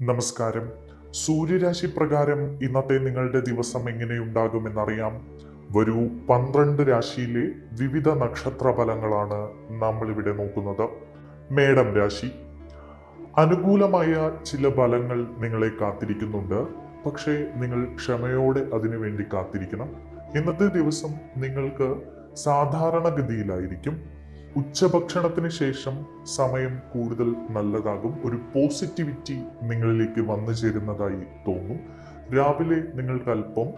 നമസ്കാരം. സൂര്യരാശി പ്രകാരം ഇന്നത്തെ നിങ്ങളുടെ ദിവസം എങ്ങനെയുണ്ടാകുമെന്നറിയാം. വരൂ, 12 രാശിയിലെ വിവിധ നക്ഷത്ര ഫലങ്ങളാണ് നമ്മൾ ഇവിടെ നോക്കുന്നത്. മേടം രാശി. അനുകൂലമായ ചില ഫലങ്ങൾ നിങ്ങളെ കാത്തിരിക്കുന്നുണ്ട്. പക്ഷേ നിങ്ങൾ ക്ഷമയോടെ അതിനു വേണ്ടി കാത്തിരിക്കണം. ഇന്നത്തെ ദിവസം നിങ്ങൾക്ക് സാധാരണഗതിയിലായിരിക്കും. ഉച്ചഭക്ഷണത്തിന് ശേഷം സമയം കൂടുതൽ നല്ലതാകും. ഒരു പോസിറ്റിവിറ്റി നിങ്ങളിലേക്ക് വന്നു ചേരുന്നതായി തോന്നും. രാവിലെ നിങ്ങൾക്ക് അല്പം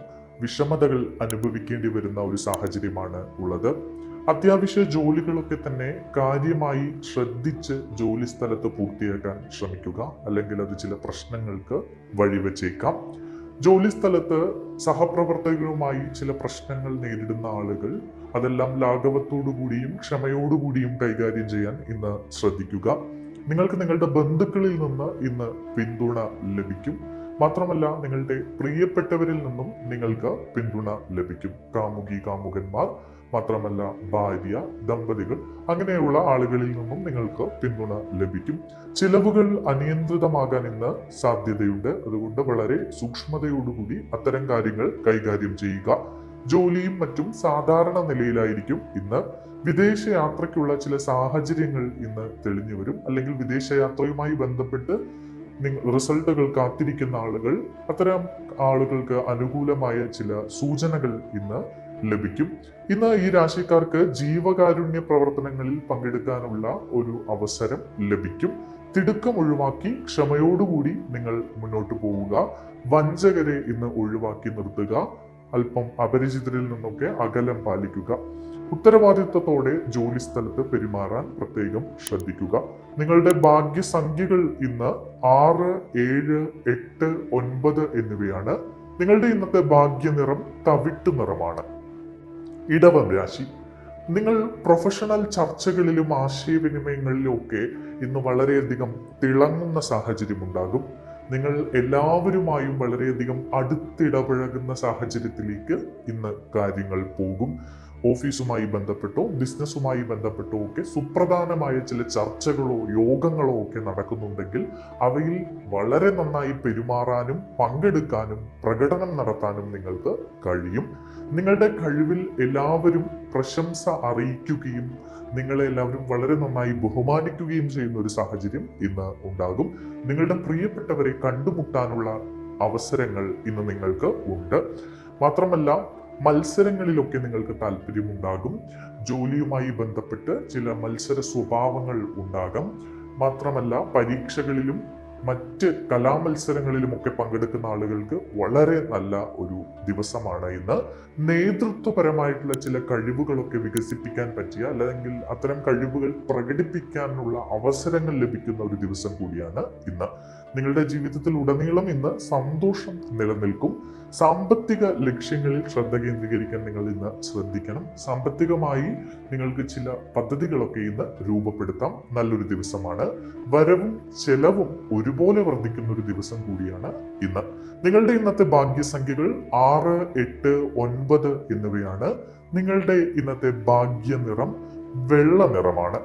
വിഷമതകൾ അനുഭവിക്കേണ്ടി വരുന്ന ഒരു സാഹചര്യമാണ് ഉള്ളത്. അത്യാവശ്യ ജോലികളൊക്കെ തന്നെ കാര്യമായി ശ്രദ്ധിച്ച് ജോലി സ്ഥലത്ത് പൂർത്തിയാക്കാൻ ശ്രമിക്കുക, അല്ലെങ്കിൽ അത് ചില പ്രശ്നങ്ങൾക്ക് വഴിവെച്ചേക്കാം. ജോലി സ്ഥലത്ത് സഹപ്രവർത്തകരുമായി ചില പ്രശ്നങ്ങൾ നേരിടുന്ന ആളുകൾ അതെല്ലാം ലാഘവത്തോടുകൂടിയും ക്ഷമയോടുകൂടിയും കൈകാര്യം ചെയ്യാൻ ഇന്ന് ശ്രദ്ധിക്കുക. നിങ്ങൾക്ക് നിങ്ങളുടെ ബന്ധുക്കളിൽ നിന്ന് ഇന്ന് പിന്തുണ ലഭിക്കും. മാത്രമല്ല, നിങ്ങളുടെ പ്രിയപ്പെട്ടവരിൽ നിന്നും നിങ്ങൾക്ക് പിന്തുണ ലഭിക്കും. കാമുകി കാമുകന്മാർ, മാത്രമല്ല ഭാര്യ, ദമ്പതികൾ, അങ്ങനെയുള്ള ആളുകളിൽ നിന്നും നിങ്ങൾക്ക് പിന്തുണ ലഭിക്കും. ചിലവുകൾ അനിയന്ത്രിതമാകാൻ ഇന്ന് സാധ്യതയുണ്ട്. അതുകൊണ്ട് വളരെ സൂക്ഷ്മതയോടുകൂടി അത്തരം കാര്യങ്ങൾ കൈകാര്യം ചെയ്യുക. ജോലിയും മറ്റും സാധാരണ നിലയിലായിരിക്കും ഇന്ന്. വിദേശ യാത്രയ്ക്കുള്ള ചില സാഹചര്യങ്ങൾ ഇന്ന് തെളിഞ്ഞു വരും. അല്ലെങ്കിൽ വിദേശയാത്രയുമായി ബന്ധപ്പെട്ട് റിസൾട്ടുകൾ കാത്തിരിക്കുന്ന ആളുകൾ, അത്തരം ആളുകൾക്ക് അനുകൂലമായ ചില സൂചനകൾ ഇന്ന് ലഭിക്കും. ഇന്ന് ഈ രാശിക്കാർക്ക് ജീവകാരുണ്യ പ്രവർത്തനങ്ങളിൽ പങ്കെടുക്കാനുള്ള ഒരു അവസരം ലഭിക്കും. തിടുക്കം ഒഴിവാക്കി ക്ഷമയോടുകൂടി നിങ്ങൾ മുന്നോട്ട് പോവുക. വഞ്ചകരെ ഇന്ന് ഒഴിവാക്കി നിർത്തുക. അല്പം അപരിചിതരിൽ നിന്നൊക്കെ അകലം പാലിക്കുക. ഉത്തരവാദിത്വത്തോടെ ജോലി സ്ഥലത്ത് പെരുമാറാൻ പ്രത്യേകം ശ്രദ്ധിക്കുക. നിങ്ങളുടെ ഭാഗ്യസംഖ്യകൾ ഇന്ന് 6, 7, 8, 9 എന്നിവയാണ്. നിങ്ങളുടെ ഇന്നത്തെ ഭാഗ്യനിറം തവിട്ടു നിറമാണ്. ഇടവം രാശി. നിങ്ങൾ പ്രൊഫഷണൽ ചർച്ചകളിലും ആശയവിനിമയങ്ങളിലും ഒക്കെ ഇന്ന് വളരെയധികം തിളങ്ങുന്ന സാഹചര്യം ഉണ്ടാകും. നിങ്ങൾ എല്ലാവരുമായും വളരെയധികം അടുത്തിടപഴകുന്ന സാഹചര്യത്തിലേക്ക് ഇന്ന് കാര്യങ്ങൾ പോകും. ഓഫീസുമായി ബന്ധപ്പെട്ടോ ബിസിനസ്സുമായി ബന്ധപ്പെട്ടോ ഒക്കെ സുപ്രധാനമായ ചില ചർച്ചകളോ യോഗങ്ങളോ ഒക്കെ നടക്കുന്നുണ്ടെങ്കിൽ അവയിൽ വളരെ നന്നായി പെരുമാറാനും പങ്കെടുക്കാനും പ്രകടനം നടത്താനും നിങ്ങൾക്ക് കഴിയും. നിങ്ങളുടെ കഴിവിൽ എല്ലാവരും പ്രശംസ അറിയിക്കുകയും നിങ്ങളെ എല്ലാവരും വളരെ നന്നായി ബഹുമാനിക്കുകയും ചെയ്യുന്ന ഒരു സാഹചര്യം ഇന്ന് ഉണ്ടാകും. നിങ്ങളുടെ പ്രിയപ്പെട്ടവരെ കണ്ടുമുട്ടാനുള്ള അവസരങ്ങൾ ഇന്ന് നിങ്ങൾക്ക് ഉണ്ട്. മാത്രമല്ല, മത്സരങ്ങളിലൊക്കെ നിങ്ങൾക്ക് താല്പര്യമുണ്ടാകും. ജോലിയുമായി ബന്ധപ്പെട്ട് ചില മത്സര സ്വഭാവങ്ങൾ ഉണ്ടാകാം. മാത്രമല്ല, പരീക്ഷകളിലും മറ്റ് കലാമത്സരങ്ങളിലുമൊക്കെ പങ്കെടുക്കുന്ന ആളുകൾക്ക് വളരെ നല്ല ഒരു ദിവസമാണ് ഇന്ന്. നേതൃത്വപരമായിട്ടുള്ള ചില കഴിവുകളൊക്കെ വികസിപ്പിക്കാൻ പറ്റിയ, അല്ലെങ്കിൽ അത്തരം കഴിവുകൾ പ്രകടിപ്പിക്കാനുള്ള അവസരങ്ങൾ ലഭിക്കുന്ന ഒരു ദിവസം കൂടിയാണ് ഇന്ന്. നിങ്ങളുടെ ജീവിതത്തിൽ ഉടനീളം ഇന്ന് സന്തോഷം നിലനിൽക്കും. സാമ്പത്തിക ലക്ഷ്യങ്ങളിൽ ശ്രദ്ധ കേന്ദ്രീകരിക്കാൻ നിങ്ങൾ ഇന്ന് ശ്രദ്ധിക്കണം. സാമ്പത്തികമായി നിങ്ങൾക്ക് ചില പദ്ധതികളൊക്കെ ഇന്ന് രൂപപ്പെടുത്താം. നല്ലൊരു ദിവസമാണ്. വരവും ചെലവും ഒരുപോലെ വർദ്ധിക്കുന്ന ഒരു ദിവസം കൂടിയാണ് ഇന്ന്. നിങ്ങളുടെ ഇന്നത്തെ ഭാഗ്യസംഖ്യകൾ 6, 8, 9 എന്നിവയാണ്. നിങ്ങളുടെ ഇന്നത്തെ ഭാഗ്യനിറം വെള്ള നിറമാണ്.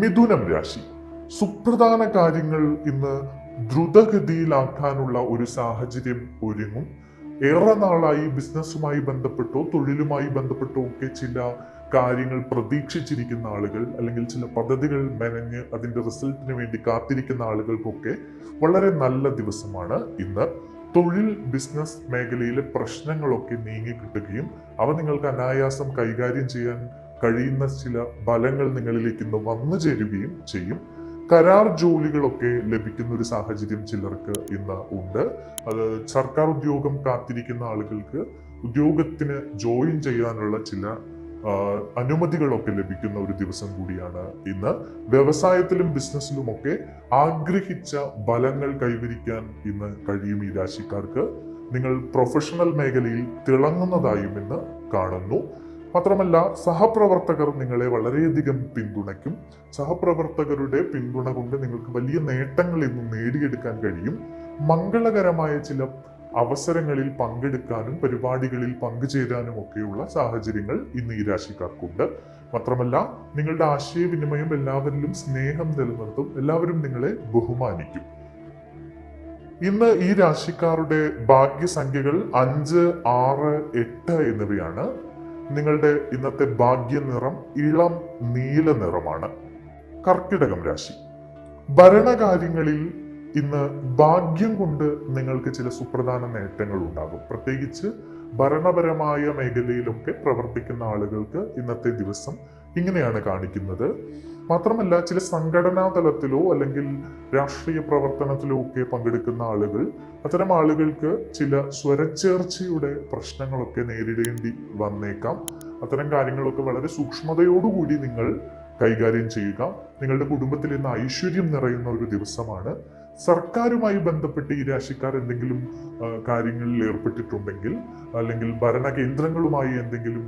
മിഥുനം രാശി. സുപ്രധാന കാര്യങ്ങൾ ഇന്ന് ദ്രുതഗതിയിലാക്കാനുള്ള ഒരു സാഹചര്യം ഒരുങ്ങും. ഏറെ നാളായി ബിസിനസ്സുമായി ബന്ധപ്പെട്ടോ തൊഴിലുമായി ബന്ധപ്പെട്ടോ ഒക്കെ ചില കാര്യങ്ങൾ പ്രതീക്ഷിച്ചിരിക്കുന്ന ആളുകൾ, അല്ലെങ്കിൽ ചില പദ്ധതികൾ മെനഞ്ഞ് അതിന്റെ റിസൾട്ടിന് വേണ്ടി കാത്തിരിക്കുന്ന ആളുകൾക്കൊക്കെ വളരെ നല്ല ദിവസമാണ് ഇന്ന്. തൊഴിൽ ബിസിനസ് മേഖലയിലെ പ്രശ്നങ്ങളൊക്കെ നീങ്ങി കിട്ടുകയും അവ നിങ്ങൾക്ക് അനായാസം കൈകാര്യം ചെയ്യാൻ കഴിയുന്ന ചില ഫലങ്ങൾ നിങ്ങളിലേക്ക് ഇന്ന് വന്നു ചേരുകയും ചെയ്യും. കരാർ ജോലികളൊക്കെ ലഭിക്കുന്ന ഒരു സാഹചര്യം ചിലർക്ക് ഇന്ന് ഉണ്ട്. അത് സർക്കാർ ഉദ്യോഗം കാത്തിരിക്കുന്ന ആളുകൾക്ക് ഉദ്യോഗത്തിന് ജോയിൻ ചെയ്യാനുള്ള ചില അനുമതികളൊക്കെ ലഭിക്കുന്ന ഒരു ദിവസം കൂടിയാണ് ഇന്ന്. വ്യവസായത്തിലും ബിസിനസ്സിലുമൊക്കെ ആഗ്രഹിച്ച ഫലങ്ങൾ കൈവരിക്കാൻ ഇന്ന് കഴിയും ഈ രാശിക്കാർക്ക്. നിങ്ങൾ പ്രൊഫഷണൽ മേഖലയിൽ തിളങ്ങുന്നതായും ഇന്ന് കാണുന്നു. മാത്രമല്ല, സഹപ്രവർത്തകർ നിങ്ങളെ വളരെയധികം പിന്തുണയ്ക്കും. സഹപ്രവർത്തകരുടെ പിന്തുണ കൊണ്ട് നിങ്ങൾക്ക് വലിയ നേട്ടങ്ങൾ ഇന്ന് നേടിയെടുക്കാൻ കഴിയും. മംഗളകരമായ ചില അവസരങ്ങളിൽ പങ്കെടുക്കാനും പരിപാടികളിൽ പങ്കുചേരാനും ഒക്കെയുള്ള സാഹചര്യങ്ങൾ ഇന്ന് ഈ രാശിക്കാർക്കുണ്ട്. മാത്രമല്ല, നിങ്ങളുടെ ആശയവിനിമയം എല്ലാവരിലും സ്നേഹം നിലനിർത്തും. എല്ലാവരും നിങ്ങളെ ബഹുമാനിക്കും. ഇന്ന് ഈ രാശിക്കാരുടെ ഭാഗ്യസംഖ്യകൾ 5, 6, 8 എന്നിവയാണ്. നിങ്ങളുടെ ഇന്നത്തെ ഭാഗ്യ നിറം ഇളം നീല നിറമാണ്. കർക്കിടകം രാശി. ഭരണകാര്യങ്ങളിൽ ഇന്ന് ഭാഗ്യം കൊണ്ട് നിങ്ങൾക്ക് ചില സുപ്രധാന നേട്ടങ്ങൾ ഉണ്ടാകും. പ്രത്യേകിച്ച് ഭരണപരമായ മേഖലയിലൊക്കെ പ്രവർത്തിക്കുന്ന ആളുകൾക്ക് ഇന്നത്തെ ദിവസം ഇങ്ങനെയാണ് കാണിക്കുന്നത്. മാത്രമല്ല, ചില സംഘടനാ തലത്തിലോ അല്ലെങ്കിൽ രാഷ്ട്രീയ പ്രവർത്തനത്തിലോ ഒക്കെ പങ്കെടുക്കുന്ന ആളുകൾ, അത്തരം ആളുകൾക്ക് ചില സ്വരച്ചേർച്ചയുടെ പ്രശ്നങ്ങളൊക്കെ നേരിടേണ്ടി വന്നേക്കാം. അത്തരം കാര്യങ്ങളൊക്കെ വളരെ സൂക്ഷ്മതയോടുകൂടി നിങ്ങൾ കൈകാര്യം ചെയ്യുക. നിങ്ങളുടെ കുടുംബത്തിൽ ഇന്ന് ഐശ്വര്യം നിറയുന്ന ഒരു ദിവസമാണ്. സർക്കാരുമായി ബന്ധപ്പെട്ട് ഈ രാശിക്കാർ എന്തെങ്കിലും കാര്യങ്ങളിൽ ഏർപ്പെട്ടിട്ടുണ്ടെങ്കിൽ, അല്ലെങ്കിൽ ഭരണകേന്ദ്രങ്ങളുമായി എന്തെങ്കിലും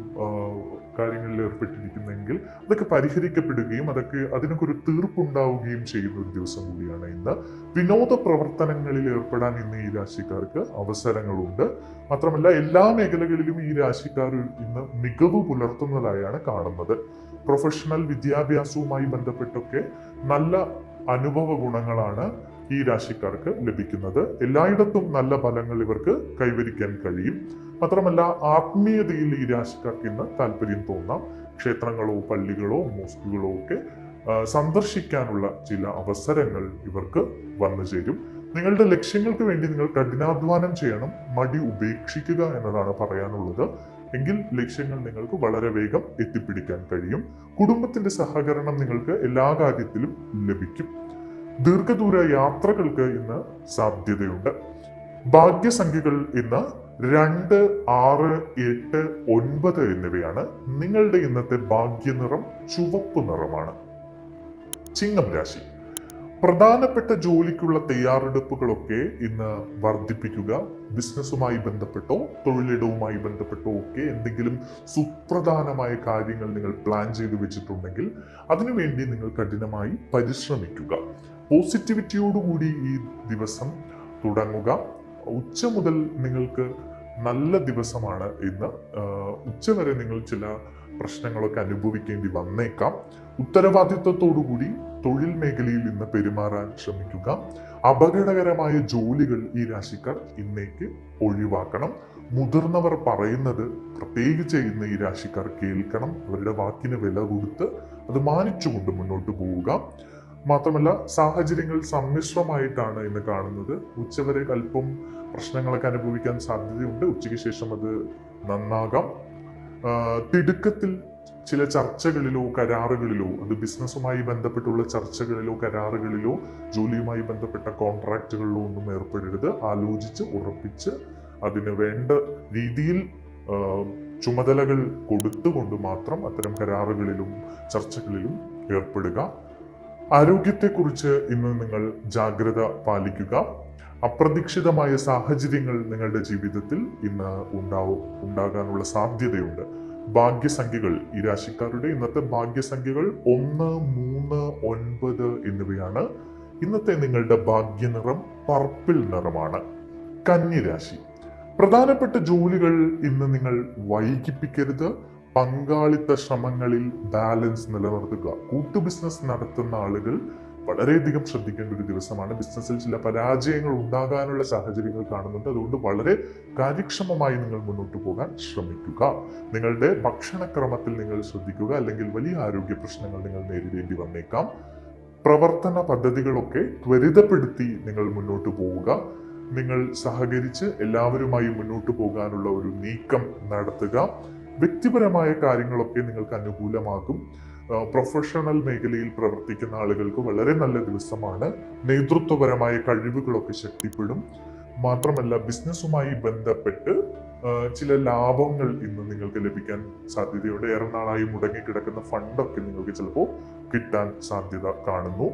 കാര്യങ്ങളിൽ ഏർപ്പെട്ടിരിക്കുന്നെങ്കിൽ അതൊക്കെ പരിഹരിക്കപ്പെടുകയും അതിനൊക്കെ ഒരു തീർപ്പുണ്ടാവുകയും ചെയ്യുന്ന ഒരു ദിവസം കൂടിയാണ് ഇന്ന്. വിനോദ പ്രവർത്തനങ്ങളിൽ ഏർപ്പെടാൻ ഇന്ന് ഈ രാശിക്കാർക്ക് അവസരങ്ങളുണ്ട്. മാത്രമല്ല, എല്ലാ മേഖലകളിലും ഈ രാശിക്കാർ ഇന്ന് മികവ് പുലർത്തുന്നതായാണ് കാണുന്നത്. പ്രൊഫഷണൽ വിദ്യാഭ്യാസവുമായി ബന്ധപ്പെട്ടൊക്കെ നല്ല അനുഭവ ഗുണങ്ങളാണ് ഈ രാശിക്കാർക്ക് ലഭിക്കുന്നത്. എല്ലായിടത്തും നല്ല ഫലങ്ങൾ ഇവർക്ക് കൈവരിക്കാൻ കഴിയും. മാത്രമല്ല, ആത്മീയതയിൽ ഈ രാശിക്കാർക്ക് ഇന്ന് താല്പര്യം തോന്നാം. ക്ഷേത്രങ്ങളോ പള്ളികളോ മോസ്കുകളോ ഒക്കെ സന്ദർശിക്കാനുള്ള ചില അവസരങ്ങൾ ഇവർക്ക് വന്നു ചേരും. നിങ്ങളുടെ ലക്ഷ്യങ്ങൾക്ക് വേണ്ടി നിങ്ങൾ കഠിനാധ്വാനം ചെയ്യണം. മടി ഉപേക്ഷിക്കുക എന്നതാണ് പറയാനുള്ളത്. എങ്കിൽ ലക്ഷ്യങ്ങൾ നിങ്ങൾക്ക് വളരെ വേഗം എത്തിപ്പിടിക്കാൻ കഴിയും. കുടുംബത്തിന്റെ സഹകരണം നിങ്ങൾക്ക് എല്ലാ കാര്യത്തിലും ലഭിക്കും. ദീർഘദൂര യാത്രകൾക്ക് ഇന്ന് സാധ്യതയുണ്ട്. ഭാഗ്യസംഖ്യകൾ ഇന്ന് 2, 6, 8, 9 എന്നിവയാണ്. നിങ്ങളുടെ ഇന്നത്തെ ഭാഗ്യനിറം ചുവപ്പ് നിറമാണ്. ചിങ്ങം രാശി. പ്രധാനപ്പെട്ട ജോലിക്കുള്ള തയ്യാറെടുപ്പുകളൊക്കെ ഇന്ന് വർദ്ധിപ്പിക്കുക. ബിസിനസ്സുമായി ബന്ധപ്പെട്ടോ തൊഴിലിടവുമായി ബന്ധപ്പെട്ടോ ഒക്കെ എന്തെങ്കിലും സുപ്രധാനമായ കാര്യങ്ങൾ നിങ്ങൾ പ്ലാൻ ചെയ്തു വെച്ചിട്ടുണ്ടെങ്കിൽ അതിനുവേണ്ടി നിങ്ങൾ കഠിനമായി പരിശ്രമിക്കുക. പോസിറ്റിവിറ്റിയോടുകൂടി ഈ ദിവസം തുടങ്ങുക. ഉച്ച മുതൽ നിങ്ങൾക്ക് നല്ല ദിവസമാണ് ഇന്ന്. ഉച്ചവരെ നിങ്ങൾ ചില പ്രശ്നങ്ങളൊക്കെ അനുഭവിക്കേണ്ടി വന്നേക്കാം. ഉത്തരവാദിത്വത്തോടുകൂടി തൊഴിൽ മേഖലയിൽ ഇന്ന് പെരുമാറാൻ ശ്രമിക്കുക. അപകടകരമായ ജോലികൾ ഈ രാശിക്കാർ ഇന്നേക്ക് ഒഴിവാക്കണം. മുതിർന്നവർ പറയുന്നത് പ്രത്യേകിച്ച് ഇന്ന് ഈ രാശിക്കാർ കേൾക്കണം. അവരുടെ വാക്കിന് വില കൊടുത്ത് അത് മാനിച്ചുകൊണ്ട് മുന്നോട്ട് പോവുക. മാത്രമല്ല, സാഹചര്യങ്ങൾ സമ്മിശ്രമായിട്ടാണ് ഇന്ന് കാണുന്നത്. ഉച്ചവരെ അല്പം പ്രശ്നങ്ങളൊക്കെ അനുഭവിക്കാൻ സാധ്യതയുണ്ട്. ഉച്ചയ്ക്ക് ശേഷം അത് നന്നാകാം. തിടുക്കത്തിൽ ചില ചർച്ചകളിലോ കരാറുകളിലോ, അത് ബിസിനസ്സുമായി ബന്ധപ്പെട്ടുള്ള ചർച്ചകളിലോ കരാറുകളിലോ ജോലിയുമായി ബന്ധപ്പെട്ട കോൺട്രാക്റ്റുകളിലോ ഒന്നും ഏർപ്പെടരുത്. ആലോചിച്ച് ഉറപ്പിച്ച് അതിന് വേണ്ട രീതിയിൽ ചുമതലകൾ കൊടുത്തുകൊണ്ട് മാത്രം അത്തരം കരാറുകളിലും ചർച്ചകളിലും ഏർപ്പെടുക. ആരോഗ്യത്തെക്കുറിച്ച് ഇന്ന് നിങ്ങൾ ജാഗ്രത പാലിക്കുക. അപ്രതീക്ഷിതമായ സാഹചര്യങ്ങൾ നിങ്ങളുടെ ജീവിതത്തിൽ ഇന്ന് ഉണ്ടാകാനുള്ള സാധ്യതയുണ്ട്. ഭാഗ്യസംഖ്യകൾ, ഈ രാശിക്കാരുടെ ഇന്നത്തെ ഭാഗ്യസംഖ്യകൾ 1, 3, 9 എന്നിവയാണ്. ഇന്നത്തെ നിങ്ങളുടെ ഭാഗ്യനിറം പർപ്പിൾ നിറമാണ്. കന്നിരാശി. പ്രധാനപ്പെട്ട ജോലികൾ ഇന്ന് നിങ്ങൾ വൈകിപ്പിക്കരുത്. പങ്കാളിത്ത ശ്രമങ്ങളിൽ ബാലൻസ് നിലനിർത്തുക. കൂട്ടു ബിസിനസ് നടത്തുന്ന ആളുകൾ വളരെയധികം ശ്രദ്ധിക്കേണ്ട ഒരു ദിവസമാണ്. ബിസിനസ്സിൽ ചില പരാജയങ്ങൾ ഉണ്ടാകാനുള്ള സാഹചര്യങ്ങൾ കാണുന്നുണ്ട്. അതുകൊണ്ട് വളരെ കാര്യക്ഷമമായി നിങ്ങൾ മുന്നോട്ട് പോകാൻ ശ്രമിക്കുക. നിങ്ങളുടെ ഭക്ഷണക്രമത്തിൽ നിങ്ങൾ ശ്രദ്ധിക്കുക. അല്ലെങ്കിൽ വലിയ ആരോഗ്യ പ്രശ്നങ്ങൾ നിങ്ങൾ നേരിടേണ്ടി വന്നേക്കാം. പ്രവർത്തന പദ്ധതികളൊക്കെ ത്വരിതപ്പെടുത്തി നിങ്ങൾ മുന്നോട്ട് പോവുക. നിങ്ങൾ സഹകരിച്ച് എല്ലാവരുമായി മുന്നോട്ട് പോകാനുള്ള ഒരു നീക്കം നടത്തുക. വ്യക്തിപരമായ കാര്യങ്ങളൊക്കെ നിങ്ങൾക്ക് അനുകൂലമാകും. പ്രൊഫഷണൽ മേഖലയിൽ പ്രവർത്തിക്കുന്ന ആളുകൾക്ക് വളരെ നല്ല ദിവസമാണ്. നേതൃത്വപരമായ കഴിവുകളൊക്കെ ശക്തിപ്പെടും. മാത്രമല്ല, ബിസിനസ്സുമായി ബന്ധപ്പെട്ട് ചില ലാഭങ്ങൾ ഇന്ന് നിങ്ങൾക്ക് ലഭിക്കാൻ സാധ്യതയുണ്ട്. ഏറെ നാളായി മുടങ്ങിക്കിടക്കുന്ന ഫണ്ടൊക്കെ നിങ്ങൾക്ക് ചിലപ്പോൾ കിട്ടാൻ സാധ്യത കാണുന്നു.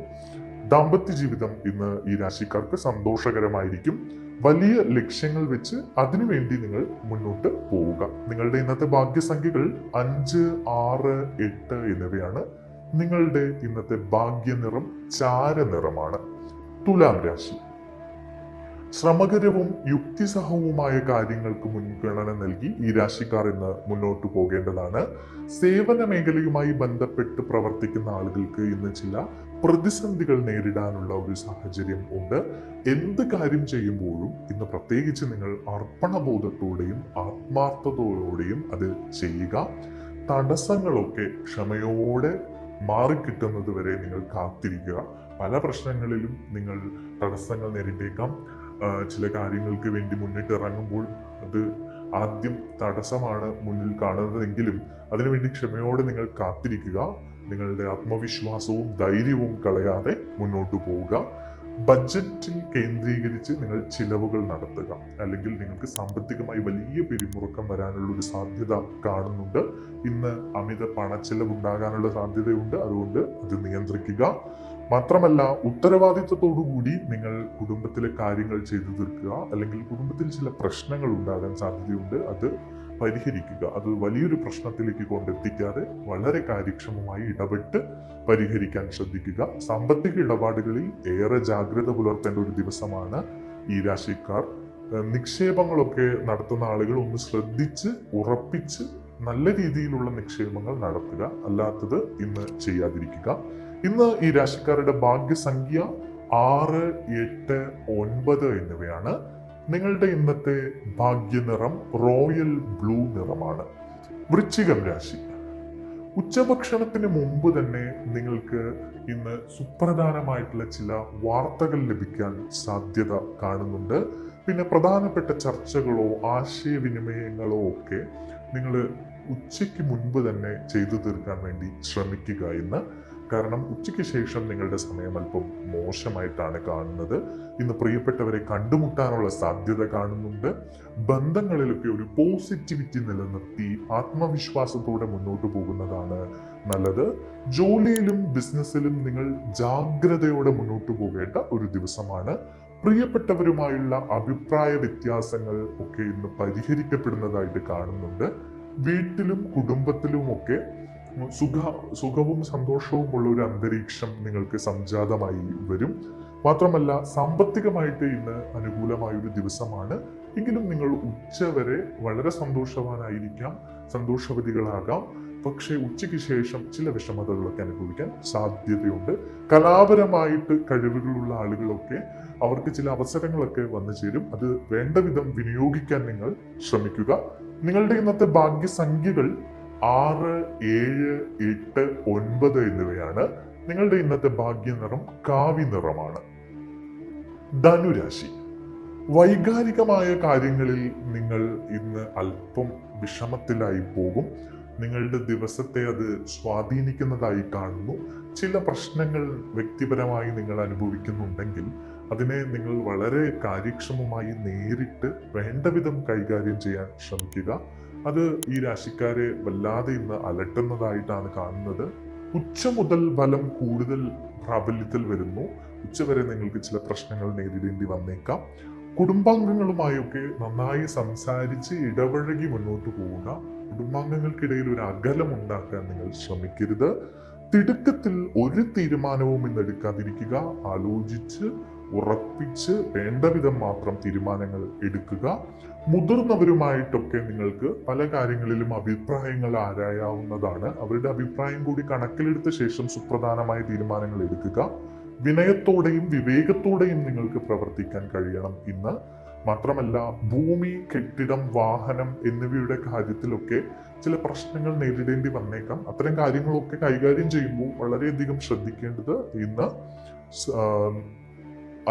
ദാമ്പത്യ ജീവിതം ഇന്ന് ഈ രാശിക്കാർക്ക് സന്തോഷകരമായിരിക്കും. വലിയ ലക്ഷ്യങ്ങൾ വെച്ച് അതിനുവേണ്ടി നിങ്ങൾ മുന്നോട്ട് പോവുക. നിങ്ങളുടെ ഇന്നത്തെ ഭാഗ്യസംഖ്യകൾ 5, 6, 8 എന്നിവയാണ്. നിങ്ങളുടെ ഇന്നത്തെ ഭാഗ്യനിറം ചാരനിറമാണ്. തുലാം രാശി. ശ്രമകരവും യുക്തിസഹവുമായ കാര്യങ്ങൾക്ക് മുൻഗണന നൽകി ഈ രാശിക്കാർ ഇന്ന് മുന്നോട്ട് പോകേണ്ടതാണ്. സേവന മേഖലയുമായി ബന്ധപ്പെട്ട് പ്രവർത്തിക്കുന്ന ആളുകൾക്ക് ഇന്ന് ചില പ്രതിസന്ധികൾ നേരിടാനുള്ള ഒരു സാഹചര്യം ഉണ്ട്. എന്ത് കാര്യം ചെയ്യുമ്പോഴും ഇന്ന് പ്രത്യേകിച്ച് നിങ്ങൾ അർപ്പണബോധത്തോടെയും ആത്മാർത്ഥതയോടെയും അത് ചെയ്യുക. തടസ്സങ്ങളൊക്കെ ക്ഷമയോടെ മാറിക്കിട്ടുന്നത് വരെ നിങ്ങൾ കാത്തിരിക്കുക. പല പ്രശ്നങ്ങളിലും നിങ്ങൾ തടസ്സങ്ങൾ നേരിട്ടേക്കാം. ചില കാര്യങ്ങൾക്ക് വേണ്ടി മുന്നിട്ടിറങ്ങുമ്പോൾ അത് ആദ്യം തടസ്സമാണ് മുന്നിൽ കാണുന്നതെങ്കിലും അതിനുവേണ്ടി ക്ഷമയോടെ നിങ്ങൾ കാത്തിരിക്കുക. നിങ്ങളുടെ ആത്മവിശ്വാസവും ധൈര്യവും കളയാതെ മുന്നോട്ട് പോവുക. ബഡ്ജറ്റിൽ കേന്ദ്രീകരിച്ച് നിങ്ങൾ ചിലവുകൾ നടത്തുക. അല്ലെങ്കിൽ നിങ്ങൾക്ക് സാമ്പത്തികമായി വലിയ പിരിമുറുക്കം വരാനുള്ള ഒരു സാധ്യത കാണുന്നുണ്ട്. ഇന്ന് അമിത പണച്ചെലവ് ഉണ്ടാകാനുള്ള സാധ്യതയുണ്ട്. അതുകൊണ്ട് അത് നിയന്ത്രിക്കുക. മാത്രമല്ല, ഉത്തരവാദിത്വത്തോടുകൂടി നിങ്ങൾ കുടുംബത്തിലെ കാര്യങ്ങൾ ചെയ്തു തീർക്കുക. അല്ലെങ്കിൽ കുടുംബത്തിൽ ചില പ്രശ്നങ്ങൾ ഉണ്ടാകാൻ സാധ്യതയുണ്ട്. അത് പരിഹരിക്കുക. അത് വലിയൊരു പ്രശ്നത്തിലേക്ക് കൊണ്ടെത്തിക്കാതെ വളരെ കാര്യക്ഷമമായി ഇടപെട്ട് പരിഹരിക്കാൻ ശ്രദ്ധിക്കുക. സാമ്പത്തിക ഇടപാടുകളിൽ ഏറെ ജാഗ്രത പുലർത്തേണ്ട ഒരു ദിവസമാണ് ഈ രാശിക്കാർ. നിക്ഷേപങ്ങളൊക്കെ നടത്തുന്ന ആളുകൾ ഒന്ന് ശ്രദ്ധിച്ച് ഉറപ്പിച്ച് നല്ല രീതിയിലുള്ള നിക്ഷേപങ്ങൾ നടത്തുക. അല്ലാത്തത് ഇന്ന് ചെയ്യാതിരിക്കുക. ഇന്ന് ഈ രാശിക്കാരുടെ ഭാഗ്യസംഖ്യ 6, 8, 9 എന്നിവയാണ്. നിങ്ങളുടെ ഇന്നത്തെ ഭാഗ്യനിറം റോയൽ ബ്ലൂ നിറമാണ്. വൃശ്ചികം രാശി. ഉച്ചഭക്ഷണത്തിന് മുമ്പ് തന്നെ നിങ്ങൾക്ക് ഇന്ന് സുപ്രധാനമായിട്ടുള്ള ചില വാർത്തകൾ ലഭിക്കാൻ സാധ്യത കാണുന്നുണ്ട്. പിന്നെ പ്രധാനപ്പെട്ട ചർച്ചകളോ ആശയവിനിമയങ്ങളോ ഒക്കെ നിങ്ങൾ ഉച്ചയ്ക്ക് മുൻപ് തന്നെ ചെയ്തു തീർക്കാൻ വേണ്ടി ശ്രമിക്കുക ഇന്ന്. കാരണം ഉച്ചയ്ക്ക് ശേഷം നിങ്ങളുടെ സമയം അല്പം മോശമായിട്ടാണ് കാണുന്നത്. ഇന്ന് പ്രിയപ്പെട്ടവരെ കണ്ടുമുട്ടാനുള്ള സാധ്യത കാണുന്നുണ്ട്. ബന്ധങ്ങളിലൊക്കെ ഒരു പോസിറ്റിവിറ്റി നിലനിർത്തി ആത്മവിശ്വാസത്തോടെ മുന്നോട്ട് പോകുന്നതാണ് നല്ലത്. ജോലിയിലും ബിസിനസ്സിലും നിങ്ങൾ ജാഗ്രതയോടെ മുന്നോട്ട് പോകേണ്ട ഒരു ദിവസമാണ്. പ്രിയപ്പെട്ടവരുമായുള്ള അഭിപ്രായ വ്യത്യാസങ്ങൾ ഒക്കെ ഇന്ന് പരിഹരിക്കപ്പെടുന്നതായിട്ട് കാണുന്നുണ്ട്. വീട്ടിലും കുടുംബത്തിലുമൊക്കെ സുഖവും സന്തോഷവും ഉള്ള ഒരു അന്തരീക്ഷം നിങ്ങൾക്ക് സംജാതമായി വരും. മാത്രമല്ല, സാമ്പത്തികമായിട്ട് ഇന്ന് അനുകൂലമായ ഒരു ദിവസമാണ്. എങ്കിലും നിങ്ങൾ ഉച്ചവരെ വളരെ സന്തോഷവാനായിരിക്കാം, സന്തോഷവതികളാകാം. പക്ഷേ ഉച്ചയ്ക്ക് ശേഷം ചില വിഷമതകളൊക്കെ അനുഭവിക്കാൻ സാധ്യതയുണ്ട്. കലാപരമായിട്ട് കഴിവുകളുള്ള ആളുകളൊക്കെ അവർക്ക് ചില അവസരങ്ങളൊക്കെ വന്നു ചേരും. അത് വേണ്ട വിധം വിനിയോഗിക്കാൻ നിങ്ങൾ ശ്രമിക്കുക. നിങ്ങളുടെ ഇന്നത്തെ ഭാഗ്യസംഖ്യകൾ 6, 7, 8, 9 എന്നിവയാണ്. നിങ്ങളുടെ ഇന്നത്തെ ഭാഗ്യനിറം കാവി നിറമാണ്. ധനുരാശി. വൈകാരികമായ കാര്യങ്ങളിൽ നിങ്ങൾ ഇന്ന് അല്പം വിഷമത്തിലായി പോകും. നിങ്ങളുടെ ദിവസത്തെ അത് സ്വാധീനിക്കുന്നതായി കാണുന്നു. ചില പ്രശ്നങ്ങൾ വ്യക്തിപരമായി നിങ്ങൾ അനുഭവിക്കുന്നുണ്ടെങ്കിൽ അതിനെ നിങ്ങൾ വളരെ കാര്യക്ഷമമായി നേരിട്ട് വേണ്ട വിധം കൈകാര്യം ചെയ്യാൻ ശ്രമിക്കുക. അത് ഈ രാശിക്കാരെ വല്ലാതെ ഇന്ന് അലട്ടുന്നതായിട്ടാണ് കാണുന്നത്. ഉച്ച മുതൽ ബലം കൂടുതൽ പ്രാബല്യത്തിൽ വരുന്നു. ഉച്ചവരെ നിങ്ങൾക്ക് ചില പ്രശ്നങ്ങൾ നേരിടേണ്ടി വന്നേക്കാം. കുടുംബാംഗങ്ങളുമായൊക്കെ നന്നായി സംസാരിച്ച് ഇടപഴകി മുന്നോട്ട് പോവുക. കുടുംബാംഗങ്ങൾക്കിടയിൽ ഒരു അകലം ഉണ്ടാക്കാൻ നിങ്ങൾ ശ്രമിക്കരുത്. തിടുക്കത്തിൽ ഒരു തീരുമാനവും ഇന്ന് എടുക്കാതിരിക്കുക. ആലോചിച്ച് ഉറപ്പിച്ച് വേണ്ട വിധം മാത്രം തീരുമാനങ്ങൾ എടുക്കുക. മുതിർന്നവരുമായിട്ടൊക്കെ നിങ്ങൾക്ക് പല കാര്യങ്ങളിലും അഭിപ്രായങ്ങൾ ആരായാവുന്നതാണ്. അവരുടെ അഭിപ്രായം കൂടി കണക്കിലെടുത്ത ശേഷം സുപ്രധാനമായ തീരുമാനങ്ങൾ എടുക്കുക. വിനയത്തോടെയും വിവേകത്തോടെയും നിങ്ങൾക്ക് പ്രവർത്തിക്കാൻ കഴിയണം ഇന്ന്. മാത്രമല്ല, ഭൂമി, കെട്ടിടം, വാഹനം എന്നിവയുടെ കാര്യത്തിലൊക്കെ ചില പ്രശ്നങ്ങൾ നേരിടേണ്ടി വന്നേക്കാം. അത്തരം കാര്യങ്ങളൊക്കെ കൈകാര്യം ചെയ്യുമ്പോൾ വളരെയധികം ശ്രദ്ധിക്കേണ്ടത് ഇന്ന്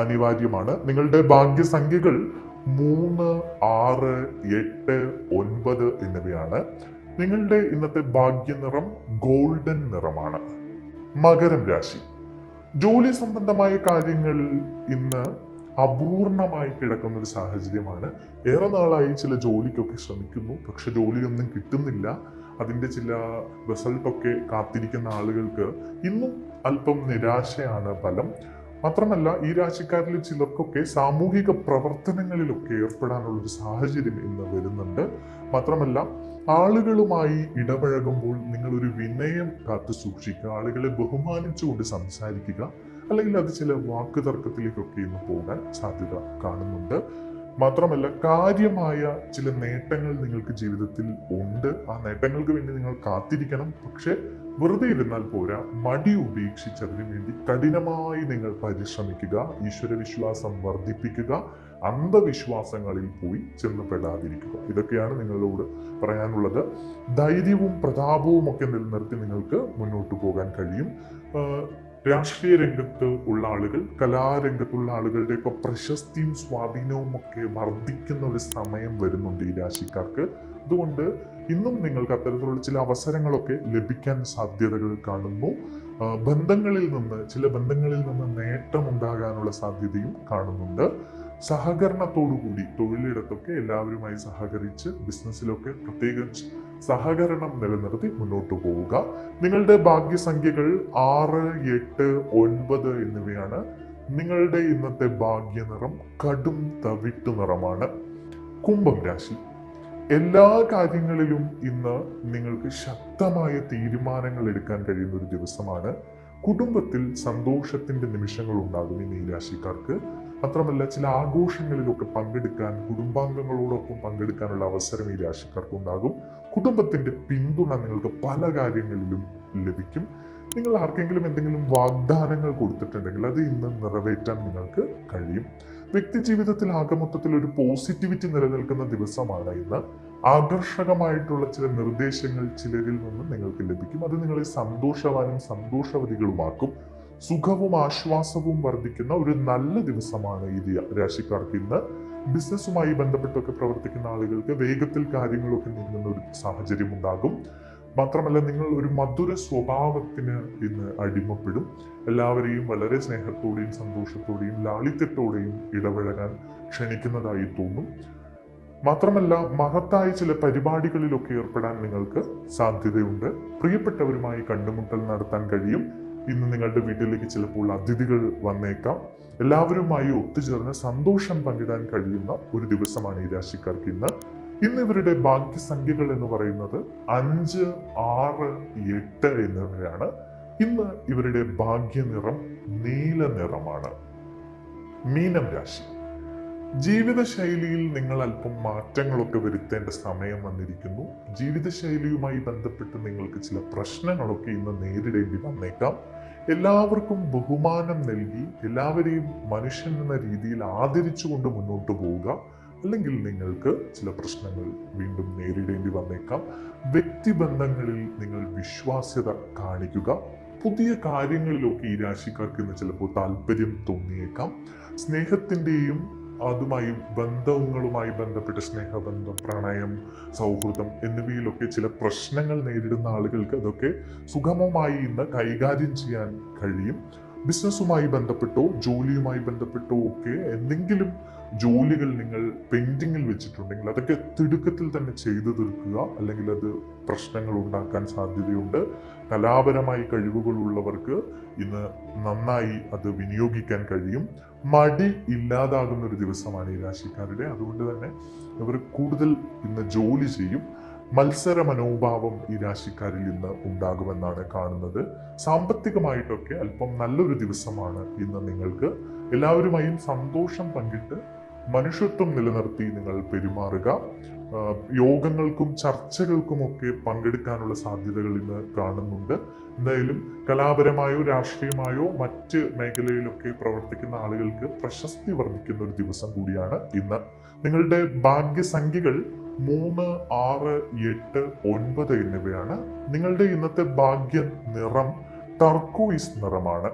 അനിവാര്യമാണ്. നിങ്ങളുടെ ഭാഗ്യസംഖ്യകൾ 3, 6, 8, 9 എന്നിവയാണ്. നിങ്ങളുടെ ഇന്നത്തെ ഭാഗ്യനിറം ഗോൾഡൻ നിറമാണ്. മകരം രാശി. ജോലി സംബന്ധമായ കാര്യങ്ങൾ ഇന്ന് അപൂർണമായി കിടക്കുന്ന ഒരു സാഹചര്യമാണ്. ഏറെ നാളായി ചില ജോലിക്കൊക്കെ ശ്രമിക്കുന്നു, പക്ഷെ ജോലിയൊന്നും കിട്ടുന്നില്ല. അതിൻ്റെ ചില റിസൾട്ടൊക്കെ കാത്തിരിക്കുന്ന ആളുകൾക്ക് ഇന്നും അല്പം നിരാശയാണ് ഫലം. മാത്രമല്ല, ഈ രാശിക്കാരിൽ ചിലർക്കൊക്കെ സാമൂഹിക പ്രവർത്തനങ്ങളിലൊക്കെ ഏർപ്പെടാനുള്ള ഒരു സാഹചര്യം ഇന്ന് വരുന്നുണ്ട്. മാത്രമല്ല, ആളുകളുമായി ഇടപഴകുമ്പോൾ നിങ്ങളൊരു വിനയം കാത്തു സൂക്ഷിക്കുക. ആളുകളെ ബഹുമാനിച്ചുകൊണ്ട് സംസാരിക്കുക. അല്ലെങ്കിൽ അത് ചില വാക്കുതർക്കത്തിലേക്കൊക്കെ ഇന്ന് പോകാൻ സാധ്യത കാണുന്നുണ്ട്. മാത്രമല്ല, കാര്യമായ ചില നേട്ടങ്ങൾ നിങ്ങൾക്ക് ജീവിതത്തിൽ ഉണ്ട്. ആ നേട്ടങ്ങൾക്ക് വേണ്ടി നിങ്ങൾ കാത്തിരിക്കണം. പക്ഷെ വെറുതെ ഇരുന്നാൽ പോരാ, മടി ഉപേക്ഷിച്ച് അതിനു വേണ്ടി കഠിനമായി നിങ്ങൾ പരിശ്രമിക്കുക, ഈശ്വരവിശ്വാസം വർദ്ധിപ്പിക്കുക, അന്ധവിശ്വാസങ്ങളിൽ പോയി ചെന്നപ്പെടാതിരിക്കുക. ഇതൊക്കെയാണ് നിങ്ങളോട് പറയാനുള്ളത്. ധൈര്യവും പ്രതാപവും ഒക്കെ നിലനിർത്തി നിങ്ങൾക്ക് മുന്നോട്ട് പോകാൻ കഴിയും. രാഷ്ട്രീയ രംഗത്ത് ഉള്ള ആളുകൾ, കലാരംഗത്തുള്ള ആളുകളുടെയൊക്കെ പ്രശസ്തിയും സ്വാധീനവും ഒക്കെ വർദ്ധിക്കുന്ന ഒരു സമയം വരുന്നുണ്ട് ഈ രാശിക്കാർക്ക്. അതുകൊണ്ട് ഇന്നും നിങ്ങൾക്ക് അത്തരത്തിലുള്ള ചില അവസരങ്ങളൊക്കെ ലഭിക്കാൻ സാധ്യതകൾ കാണുന്നു. ചില ബന്ധങ്ങളിൽ നിന്ന് നേട്ടമുണ്ടാകാനുള്ള സാധ്യതയും കാണുന്നുണ്ട്. സഹകരണത്തോടുകൂടി തൊഴിലിടത്തൊക്കെ എല്ലാവരുമായി സഹകരിച്ച്, ബിസിനസ്സിലൊക്കെ പ്രത്യേകം സഹകരണം നിലനിർത്തി മുന്നോട്ട് പോവുക. നിങ്ങളുടെ ഭാഗ്യസംഖ്യകൾ 6, 8, 9 എന്നിവയാണ്. നിങ്ങളുടെ ഇന്നത്തെ ഭാഗ്യനിറം കടും തവിട്ടു നിറമാണ്. കുംഭം രാശി. എല്ലാ കാര്യങ്ങളിലും ഇന്ന് നിങ്ങൾക്ക് ശക്തമായ തീരുമാനങ്ങൾ എടുക്കാൻ കഴിയുന്ന ഒരു ദിവസമാണ്. കുടുംബത്തിൽ സന്തോഷത്തിന്റെ നിമിഷങ്ങൾ ഉണ്ടാകും ഇന്ന് ഈ രാശിക്കാർക്ക്. മാത്രമല്ല, ചില ആഘോഷങ്ങളിലൊക്കെ പങ്കെടുക്കാൻ, കുടുംബാംഗങ്ങളോടൊപ്പം പങ്കെടുക്കാനുള്ള അവസരം ഈ രാശിക്കാർക്ക് ഉണ്ടാകും. കുടുംബത്തിന്റെ പിന്തുണ നിങ്ങൾക്ക് പല കാര്യങ്ങളിലും ലഭിക്കും. നിങ്ങൾ ആർക്കെങ്കിലും എന്തെങ്കിലും വാഗ്ദാനങ്ങൾ കൊടുത്തിട്ടുണ്ടെങ്കിൽ അത് ഇന്ന് നിറവേറ്റാൻ നിങ്ങൾക്ക് കഴിയും. വ്യക്തി ജീവിതത്തിൽ ആകെ മൊത്തത്തിൽ ഒരു പോസിറ്റിവിറ്റി നിലനിൽക്കുന്ന ദിവസമാണ് ഇന്ന്. ആകർഷകമായിട്ടുള്ള ചില നിർദ്ദേശങ്ങൾ ചിലരിൽ നിന്ന് നിങ്ങൾക്ക് ലഭിക്കും. അത് നിങ്ങളെ സന്തോഷവാനും സന്തോഷവതികളുമാക്കും. സുഖവും ആശ്വാസവും വർദ്ധിക്കുന്ന ഒരു നല്ല ദിവസമാണ് ഈ രാശിക്കാർക്ക് ഇന്ന്. ബിസിനസ്സുമായി ബന്ധപ്പെട്ടൊക്കെ പ്രവർത്തിക്കുന്ന ആളുകൾക്ക് വേഗത്തിൽ കാര്യങ്ങളൊക്കെ നീങ്ങുന്ന ഒരു സാഹചര്യം ഉണ്ടാകും. മാത്രമല്ല, നിങ്ങൾ ഒരു മധുര സ്വഭാവത്തിന് ഇന്ന് അടിമപ്പെടും. എല്ലാവരെയും വളരെ സ്നേഹത്തോടെയും സന്തോഷത്തോടെയും ലാളിത്യത്തോടെയും ഇടപഴകാൻ ക്ഷണിക്കുന്നതായി തോന്നും. മാത്രമല്ല, മഹത്തായ ചില പരിപാടികളിലൊക്കെ ഏർപ്പെടാൻ നിങ്ങൾക്ക് സാധ്യതയുണ്ട്. പ്രിയപ്പെട്ടവരുമായി കണ്ടുമുട്ടൽ നടത്താൻ കഴിയും. ഇന്ന് നിങ്ങളുടെ വീട്ടിലേക്ക് ചിലപ്പോൾ അതിഥികൾ വന്നേക്കാം. എല്ലാവരുമായി ഒത്തുചേർന്ന് സന്തോഷം പങ്കിടാൻ കഴിയുന്ന ഒരു ദിവസമാണ് ഈ രാശിക്കാർക്ക് ഇന്ന്. ഇന്ന് ഇവരുടെ ഭാഗ്യസംഖ്യകൾ എന്ന് പറയുന്നത് 5, 6, 8 എന്നിവയാണ്. ഇന്ന് ഇവരുടെ ഭാഗ്യനിറം നീല നിറമാണ്. മീനം രാശി. ജീവിതശൈലിയിൽ നിങ്ങൾ അല്പം മാറ്റങ്ങളൊക്കെ വരുത്തേണ്ട സമയം വന്നിരിക്കുന്നു. ജീവിതശൈലിയുമായി ബന്ധപ്പെട്ട് നിങ്ങൾക്ക് ചില പ്രശ്നങ്ങളൊക്കെ ഇന്ന് നേരിടേണ്ടി വന്നേക്കാം. എല്ലാവർക്കും ബഹുമാനം നൽകി, എല്ലാവരെയും മനുഷ്യൻ എന്ന രീതിയിൽ ആദരിച്ചുകൊണ്ട് മുന്നോട്ട് പോവുക. അല്ലെങ്കിൽ നിങ്ങൾക്ക് ചില പ്രശ്നങ്ങൾ വീണ്ടും നേരിടേണ്ടി വന്നേക്കാം. വ്യക്തിബന്ധങ്ങളിൽ നിങ്ങൾ വിശ്വാസ്യത കാണിക്കുക. പുതിയ കാര്യങ്ങളിലൊക്കെ ഈ രാശിക്കാർക്ക് ഇന്ന് ചിലപ്പോൾ താല്പര്യം തോന്നിയേക്കാം. സ്നേഹത്തിൻ്റെയും ബന്ധങ്ങളുമായി ബന്ധപ്പെട്ട സ്നേഹബന്ധം, പ്രണയം, സൗഹൃദം എന്നിവയിലൊക്കെ ചില പ്രശ്നങ്ങൾ നേരിടുന്ന ആളുകൾക്ക് അതൊക്കെ സുഗമമായി ഇന്ന് കൈകാര്യം ചെയ്യാൻ കഴിയും. ബിസിനസ്സുമായി ബന്ധപ്പെട്ടോ ജോലിയുമായി ബന്ധപ്പെട്ടോ ഒക്കെ എന്തെങ്കിലും ജോലികൾ നിങ്ങൾ പെൻഡിങ്ങിൽ വെച്ചിട്ടുണ്ടെങ്കിൽ അതൊക്കെ തിടുക്കത്തിൽ തന്നെ ചെയ്തു തീർക്കുക. അല്ലെങ്കിൽ അത് പ്രശ്നങ്ങൾ ഉണ്ടാക്കാൻ സാധ്യതയുണ്ട്. കലാപരമായി കഴിവുകളുള്ളവർക്ക് ഇന്ന് നന്നായി അത് വിനിയോഗിക്കാൻ കഴിയും. മടി ഇല്ലാതാകുന്ന ഒരു ദിവസമാണ് ഈ രാശിക്കാരുടെ. അതുകൊണ്ട് തന്നെ ഇവർ കൂടുതൽ ഇന്ന് ജോലി ചെയ്യും. മത്സര മനോഭാവം ഈ രാശിക്കാരിൽ ഇന്ന് ഉണ്ടാകുമെന്നാണ് കാണുന്നത്. സാമ്പത്തികമായിട്ടൊക്കെ അല്പം നല്ലൊരു ദിവസമാണ് ഇന്ന് നിങ്ങൾക്ക്. എല്ലാവരുമായും സന്തോഷം പങ്കിട്ട് മനുഷ്യത്വം നിലനിർത്തി നിങ്ങൾ പെരുമാറുക. യോഗങ്ങൾക്കും ചർച്ചകൾക്കുമൊക്കെ പങ്കെടുക്കാനുള്ള സാധ്യതകൾ ഇന്ന് കാണുന്നുണ്ട്. എന്തായാലും കലാപരമായോ രാഷ്ട്രീയമായോ മറ്റ് മേഖലയിലൊക്കെ പ്രവർത്തിക്കുന്ന ആളുകൾക്ക് പ്രശസ്തി വർദ്ധിക്കുന്ന ഒരു ദിവസം കൂടിയാണ് ഇന്ന്. നിങ്ങളുടെ ഭാഗ്യസംഖ്യകൾ 3, 6, 8, 9 എന്നിവയാണ്. നിങ്ങളുടെ ഇന്നത്തെ ഭാഗ്യ നിറം ടർക്കോയിസ് നിറമാണ്.